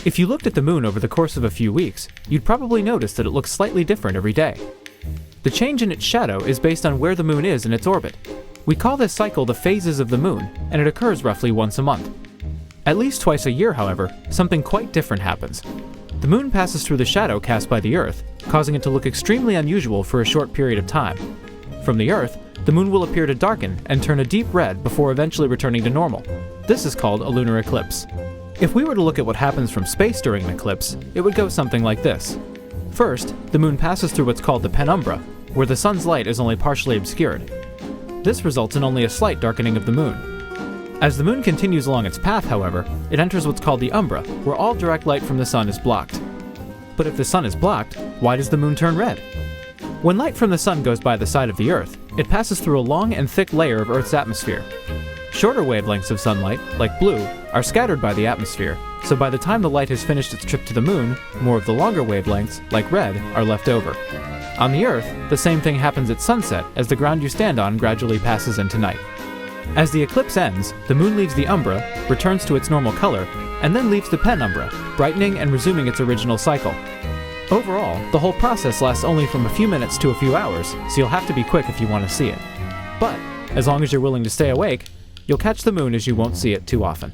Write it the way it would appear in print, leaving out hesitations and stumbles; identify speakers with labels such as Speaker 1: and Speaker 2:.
Speaker 1: If you looked at the moon over the course of a few weeks, you'd probably notice that it looks slightly different every day. The change in its shadow is based on where the moon is in its orbit. We call this cycle the phases of the moon, and it occurs roughly once a month. At least twice a year, however, something quite different happens. The moon passes through the shadow cast by the Earth, causing it to look extremely unusual for a short period of time. From the Earth, the moon will appear to darken and turn a deep red before eventually returning to normal. This is called a lunar eclipse. If we were to look at what happens from space during an eclipse, it would go something like this. First, the moon passes through what's called the Penumbra, where the sun's light is only partially obscured. This results in only a slight darkening of the moon. As the moon continues along its path, however, it enters what's called the Umbra, where all direct light from the sun is blocked. But if the sun is blocked, why does the moon turn red? When light from the sun goes by the side of the Earth, it passes through a long and thick layer of Earth's atmosphere. Shorter wavelengths of sunlight, like blue, are scattered by the atmosphere, so by the time the light has finished its trip to the moon, more of the longer wavelengths, like red, are left over. On the Earth, the same thing happens at sunset as the ground you stand on gradually passes into night. As the eclipse ends, the moon leaves the Umbra, returns to its normal color, and then leaves the Penumbra, brightening and resuming its original cycle. Overall, the whole process lasts only from a few minutes to a few hours, so you'll have to be quick if you want to see it. But, as long as you're willing to stay awake, you'll catch the moon as you won't see it too often.